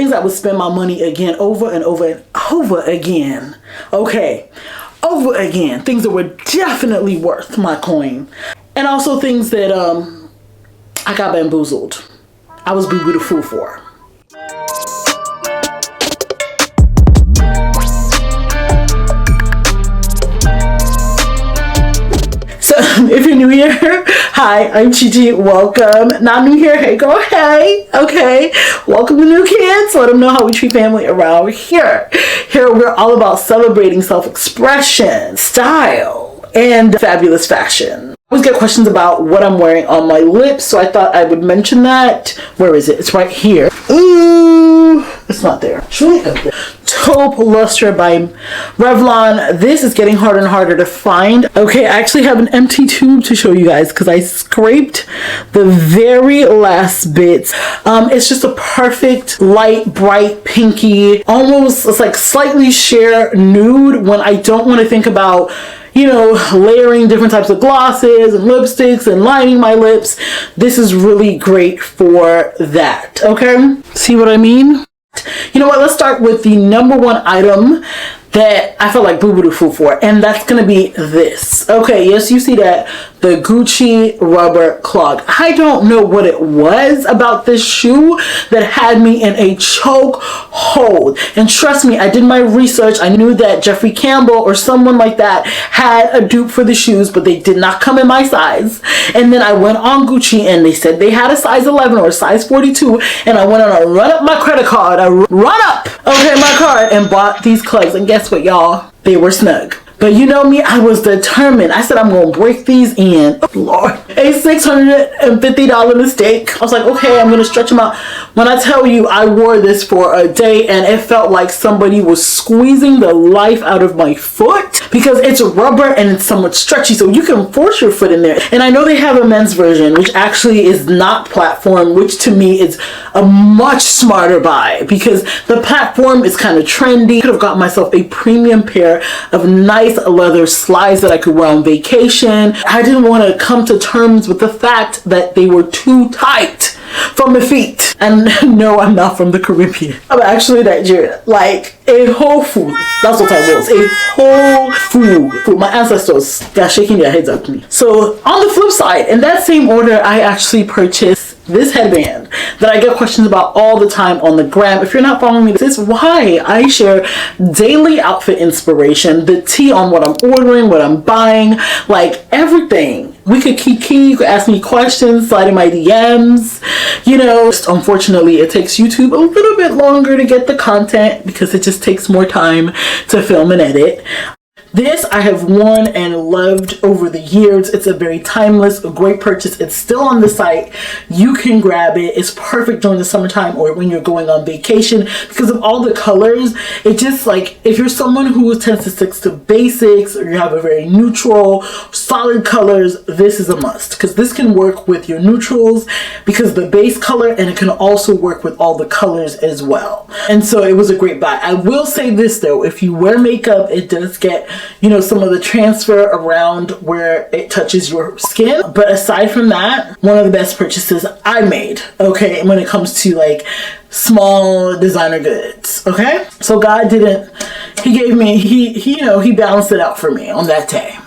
things I would spend my money again over and over and over again. Okay, over again. Things that were definitely worth my coin. And also things that I got bamboozled. I was boo-boo the fool for. So if you're new here, hi, I'm Chichi. Welcome. Not new here. Hey girl, hey. Okay. Welcome to new kids. Let them know how we treat family around here. Here we're all about celebrating self-expression, style, and fabulous fashion. I always get questions about what I'm wearing on my lips, so I thought I would mention that. Where is it? It's right here. Ooh, it's not there. It's really up there. Taupe Luster by Revlon. This is getting harder and harder to find. Okay, I actually have an empty tube to show you guys because I scraped the very last bits. It's just a perfect light, bright, pinky, almost, it's like slightly sheer nude when I don't want to think about, you know, layering different types of glosses and lipsticks and lining my lips. This is really great for that, okay? See what I mean? You know what, let's start with the number one item that I felt like boo-boo the fool for, and that's gonna be this. Okay, yes, you see that, the Gucci rubber clog. I don't know what it was about this shoe that had me in a choke hold. And trust me, I did my research. I knew that Jeffrey Campbell or someone like that had a dupe for the shoes, but they did not come in my size. And then I went on Gucci and they said they had a size 11 or a size 42, and I went on a run up my credit card. I run up, okay, my card and bought these clogs. And guess what, y'all? They were snug. But you know me, I was determined. I said I'm gonna break these in. Oh Lord. A $650 mistake. I was like, okay, I'm gonna stretch them out. When I tell you I wore this for a day and it felt like somebody was squeezing the life out of my foot because it's rubber and it's somewhat stretchy, so you can force your foot in there. And I know they have a men's version, which actually is not platform, which to me is a much smarter buy because the platform is kind of trendy. I could have got myself a premium pair of nice leather slides that I could wear on vacation. I didn't want to come to terms with the fact that they were too tight for my feet. And no, I'm not from the Caribbean. I'm actually Nigerian. Like a whole food. That's what I was. A whole food. My ancestors, they're shaking their heads at me. So on the flip side, in that same order, I actually purchased this headband that I get questions about all the time on the gram. If you're not following me, this is why I share daily outfit inspiration, the tea on what I'm ordering, what I'm buying, like everything. We could kiki, you could ask me questions, slide in my DMs, you know. Just unfortunately, it takes YouTube a little bit longer to get the content because it just takes more time to film and edit. This I have worn and loved over the years. It's a very timeless, a great purchase. It's still on the site. You can grab it. It's perfect during the summertime or when you're going on vacation because of all the colors. It just, like, if you're someone who tends to stick to basics or you have a very neutral, solid colors, this is a must because this can work with your neutrals because the base color, and it can also work with all the colors as well. And so it was a great buy. I will say this though, if you wear makeup, it does get, you know, some of the transfer around where it touches your skin. But aside from that, one of the best purchases I made, okay, when it comes to like small designer goods, okay? So God didn't, he gave me, he you know, he balanced it out for me on that day.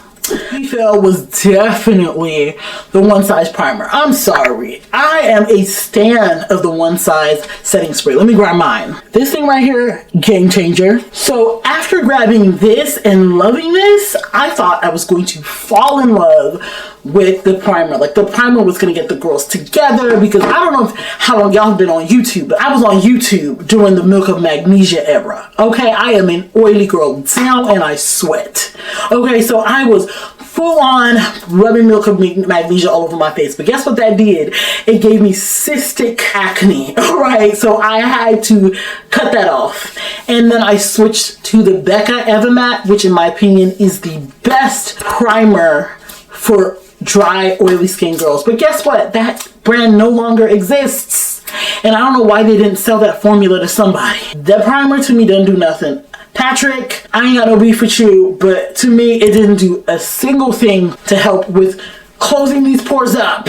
Refill was definitely the one size primer. I'm sorry. I am a stan of the one size setting spray. Let me grab mine. This thing right here, game changer. So after grabbing this and loving this, I thought I was going to fall in love with the primer. Like the primer was going to get the girls together because I don't know how long y'all have been on YouTube, but I was on YouTube during the Milk of Magnesia era. Okay, I am an oily girl down and I sweat. Okay, so I was full on rubbing Milk of Magnesia all over my face. But guess what that did? It gave me cystic acne. Alright, so I had to cut that off. And then I switched to the Becca Evermatte, which in my opinion is the best primer for dry, oily skin girls. But guess what? That brand no longer exists. And I don't know why they didn't sell that formula to somebody. That primer to me doesn't do nothing. Patrick, I ain't got no beef with you, but to me, it didn't do a single thing to help with closing these pores up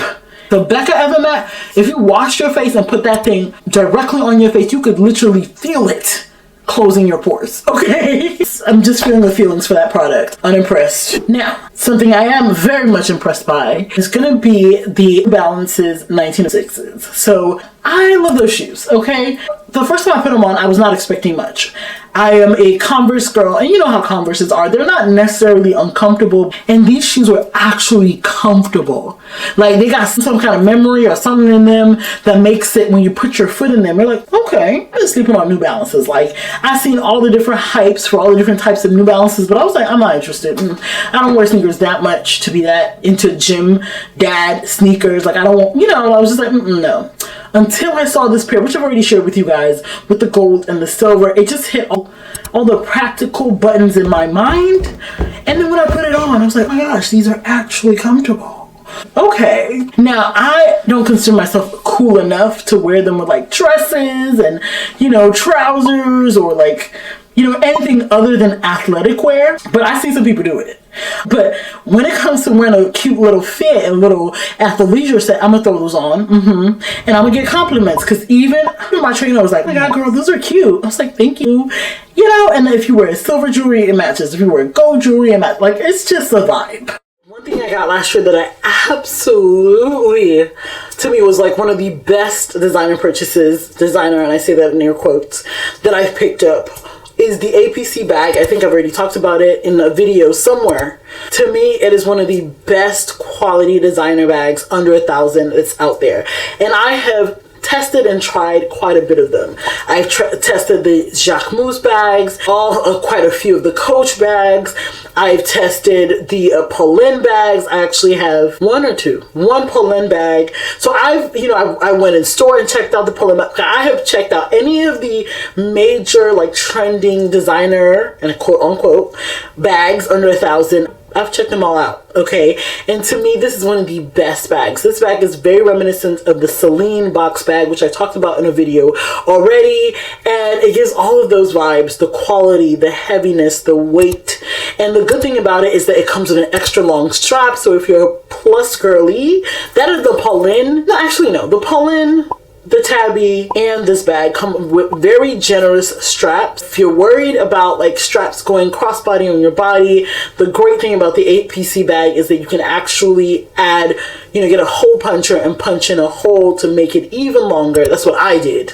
The Becca Evermatte, if you washed your face and put that thing directly on your face, you could literally feel it closing your pores, okay? I'm just feeling the feelings for that product. Unimpressed. Now, something I am very much impressed by is gonna be the Balances 1906s. So, I love those shoes, okay? The first time I put them on, I was not expecting much. I am a Converse girl, and you know how Converses are. They're not necessarily uncomfortable, and these shoes were actually comfortable. Like, they got some kind of memory or something in them that makes it, when you put your foot in them, you're like, okay, I'm just sleeping on New Balances. Like, I've seen all the different hypes for all the different types of New Balances, but I was like, I'm not interested. I don't wear sneakers that much to be that into gym dad sneakers. Like, I don't want, I was just like, no. Until I saw this pair, which I've already shared with you guys, with the gold and the silver. It just hit all the practical buttons in my mind. And then when I put it on, I was like, oh my gosh, these are actually comfortable. Okay. Now, I don't consider myself cool enough to wear them with like dresses and, trousers or like, anything other than athletic wear. But I see some people do it. But when it comes to wearing a cute little fit and little athleisure set, I'm gonna throw those on, and I'm gonna get compliments, because even my trainer was like, "Oh my god, girl, those are cute." I was like, "Thank you," And if you wear silver jewelry, it matches. If you wear gold jewelry, it matches. Like, it's just a vibe. One thing I got last year that I absolutely, to me, was like one of the best designer, and I say that in air quotes, that I've picked up, is the APC bag. I think I've already talked about it in a video somewhere. To me, it is one of the best quality designer bags under $1,000 that's out there. And I have tested and tried quite a bit of them. I've tested the Jacquemus bags, quite a few of the Coach bags. I've tested the Polin bags. I actually have one Polin bag. So I went in store and checked out the Polin bag. I have checked out any of the major like trending designer and quote unquote bags under $1,000. I've checked them all out, okay? And to me, this is one of the best bags. This bag is very reminiscent of the Celine box bag, which I talked about in a video already. And it gives all of those vibes, the quality, the heaviness, the weight. And the good thing about it is that it comes with an extra long strap. So if you're a plus girly, that is the Polin. No, actually, no. The Polin, the Tabby, and this bag come with very generous straps. If you're worried about like straps going crossbody on your body, the great thing about the APC bag is that you can actually add, get a hole puncher and punch in a hole to make it even longer. That's what I did.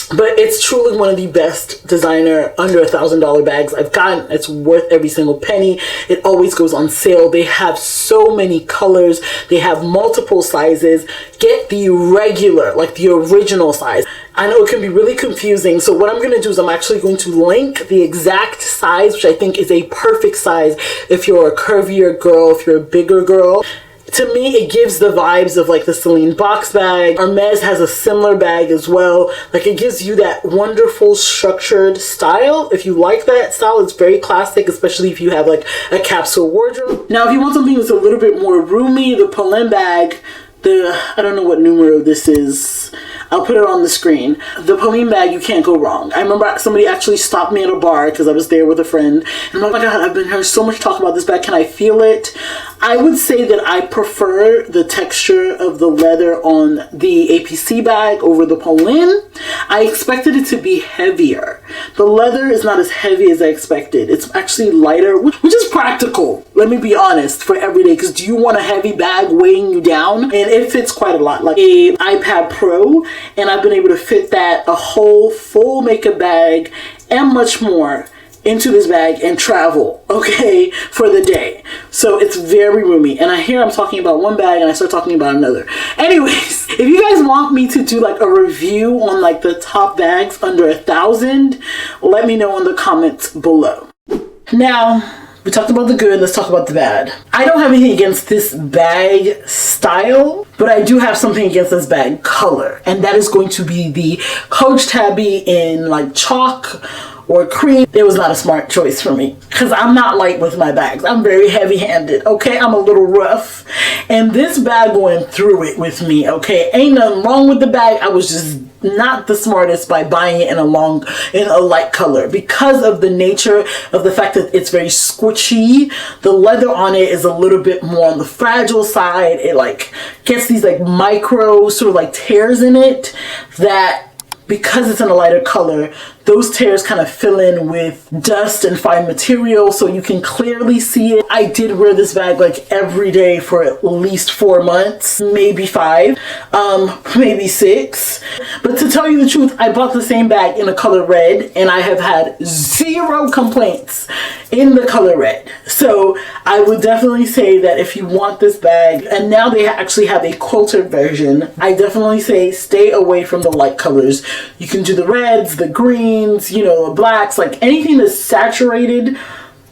But it's truly one of the best designer under $1,000 bags I've gotten. It's worth every single penny. It always goes on sale. They have so many colors. They have multiple sizes. Get the regular, like the original size. I know it can be really confusing. So what I'm going to do is I'm actually going to link the exact size, which I think is a perfect size if you're a curvier girl, if you're a bigger girl. To me, it gives the vibes of like the Celine box bag. Hermes has a similar bag as well. Like, it gives you that wonderful structured style. If you like that style, it's very classic, especially if you have like a capsule wardrobe. Now, if you want something that's a little bit more roomy, the Polin bag, I don't know what numero this is. I'll put it on the screen. The Polin bag, you can't go wrong. I remember somebody actually stopped me at a bar because I was there with a friend. And I'm like, oh my God, I've been hearing so much talk about this bag. Can I feel it? I would say that I prefer the texture of the leather on the APC bag over the Polin. I expected it to be heavier. The leather is not as heavy as I expected. It's actually lighter, which is practical. Let me be honest, for everyday. Because do you want a heavy bag weighing you down? And it fits quite a lot. Like a iPad Pro. And I've been able to fit that, a whole full makeup bag and much more into this bag and travel, okay, for the day. So it's very roomy. And I'm talking about one bag and I start talking about another. Anyways, if you guys want me to do like a review on like the top bags under $1,000, let me know in the comments below. Now, we talked about the good, let's talk about the bad. I don't have anything against this bag style, but I do have something against this bag color. And that is going to be the Coach Tabby in like chalk or cream, it was not a smart choice for me because I'm not light with my bags. I'm very heavy-handed, okay? I'm a little rough. And this bag went through it with me, okay? Ain't nothing wrong with the bag. I was just not the smartest by buying it in a light color because of the nature of the fact that it's very squishy. The leather on it is a little bit more on the fragile side. It like gets these like micro sort of like tears in it that, because it's in a lighter color, those tears kind of fill in with dust and fine material so you can clearly see it. I did wear this bag like every day for at least 4 months, maybe 5, maybe 6. But to tell you the truth, I bought the same bag in a color red and I have had 0 complaints in the color red. So I would definitely say that if you want this bag, and now they actually have a quilted version, I definitely say stay away from the light colors. You can do the reds, the greens, you know, the blacks, like anything that's saturated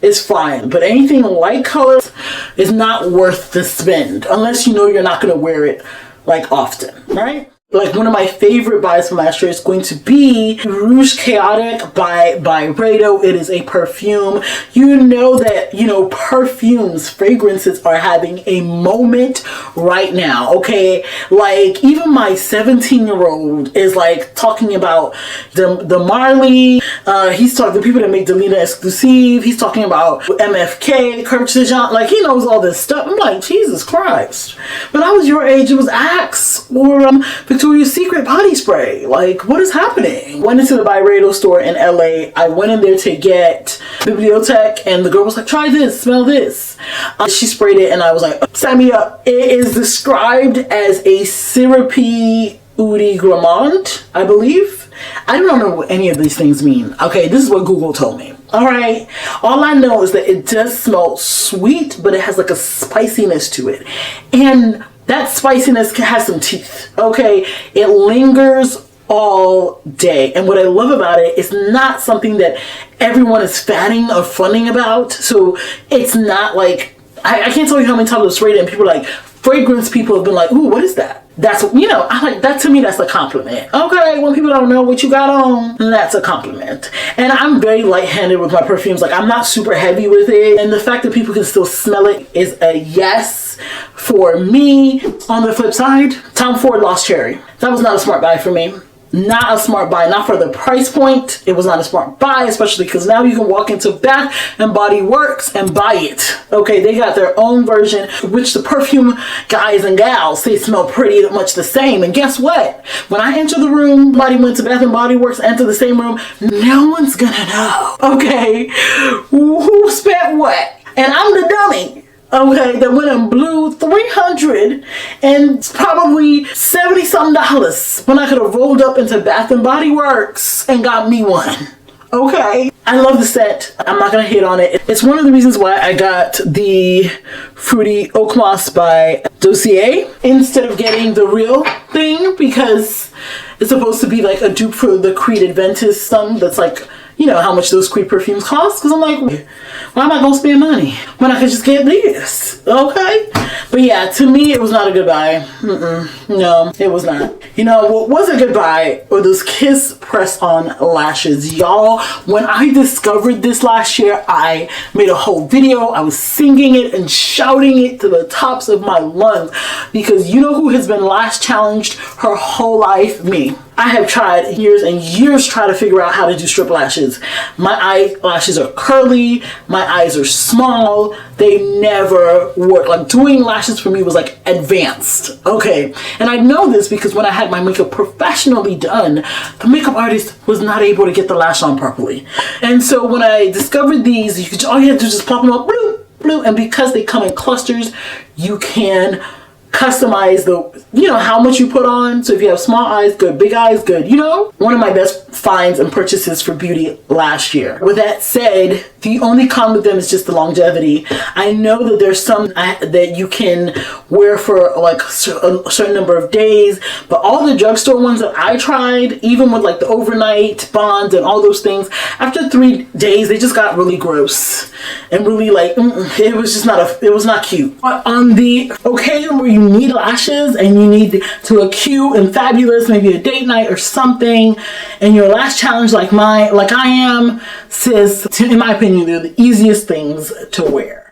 is fine, but anything light colors is not worth the spend unless you know you're not going to wear it like often, right? Like one of my favorite buys from last year is going to be Rouge Chaotic by Rado. It is a perfume. You know that, you know, perfumes, fragrances are having a moment right now, okay? Like even my 17-year-old is like talking about the Marley. He's talking to people that make Delina Exclusive. He's talking about MFK, Curvy, like he knows all this stuff. I'm like, Jesus Christ. When I was your age, it was Axe or Victoria's Secret body spray. Like, what is happening? Went into the Byredo store in LA. I went in there to get Bibliotech and the girl was like, try this, smell this. She sprayed it and I was like, sign me up. It is described as a syrupy eau de gourmand, I believe. I don't know what any of these things mean. Okay, this is what Google told me. Alright, all I know is that it does smell sweet, but it has like a spiciness to it. And that spiciness has some teeth, okay? It lingers all day. And what I love about it is not something that everyone is fanning or funning about. So it's not like, I can't tell you how many times I've sprayed it and people are like, fragrance people have been like, ooh, what is that? That's, you know, I like that. To me, that's a compliment. Okay, when people don't know what you got on, that's a compliment. And I'm very light-handed with my perfumes. Like, I'm not super heavy with it. And the fact that people can still smell it is a yes for me. On the flip side, Tom Ford Lost Cherry. That was not a smart buy for me. Not a smart buy, not for the price point. It was not a smart buy, especially because now you can walk into Bath and Body Works and buy it. Okay, they got their own version, which the perfume guys and gals, they smell pretty much the same. And guess what? When I enter the room, somebody went to Bath and Body Works, enter the same room, no one's gonna know. Okay, who spent what? And I'm the dummy. Okay, that went and blew $300 and probably $70-something when I could have rolled up into Bath and Body Works and got me one. Okay, I love the set. I'm not gonna hate on it. It's one of the reasons why I got the Fruity Oak Moss by Dossier instead of getting the real thing, because it's supposed to be like a dupe for the Creed Adventist that's like, you know how much those Creed perfumes cost? Because I'm like, why am I going to spend money when I could just get this? Okay? But yeah, to me, it was not a good buy. No, it was not. You know, what was a good buy were those Kiss press-on lashes. Y'all, when I discovered this last year, I made a whole video. I was singing it and shouting it to the tops of my lungs. Because you know who has been lash challenged her whole life? Me. I have tried years and years trying to figure out how to do strip lashes. My eyelashes are curly. My eyes are small. They never work. Like, doing lashes for me was like advanced. Okay. And I know this because when I had my makeup professionally done, the makeup artist was not able to get the lash on properly. And so when I discovered these, all you had to do is just pop them up, bloop, bloop. And because they come in clusters, you can customize how much you put on. So if you have small eyes, good. Big eyes, good. You know, one of my best finds and purchases for beauty last year. With that said, the only con with them is just the longevity. I know that there's some that you can wear for like a certain number of days, but all the drugstore ones that I tried, even with like the overnight bonds and all those things, after 3 days, they just got really gross and really like, it was just not it was not cute. But on the occasion where you you need lashes and you need to look cute and fabulous, maybe a date night or something, and your lash challenge like I am, sis, in my opinion, they're the easiest things to wear.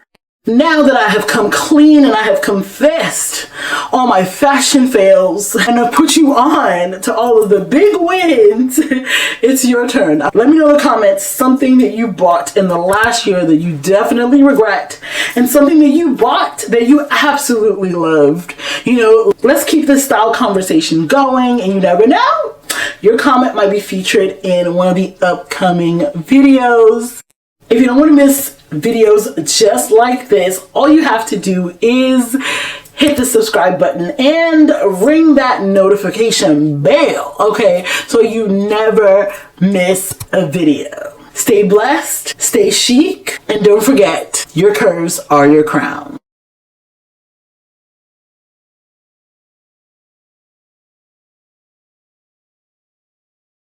Now that I have come clean and I have confessed all my fashion fails and I've put you on to all of the big wins, it's your turn. Let me know in the comments something that you bought in the last year that you definitely regret, and something that you bought that you absolutely loved. You know, let's keep this style conversation going, and you never know, your comment might be featured in one of the upcoming videos. If you don't want to miss videos just like this, all you have to do is hit the subscribe button and ring that notification bell, okay? So you never miss a video. Stay blessed, stay chic, and don't forget, your curves are your crown.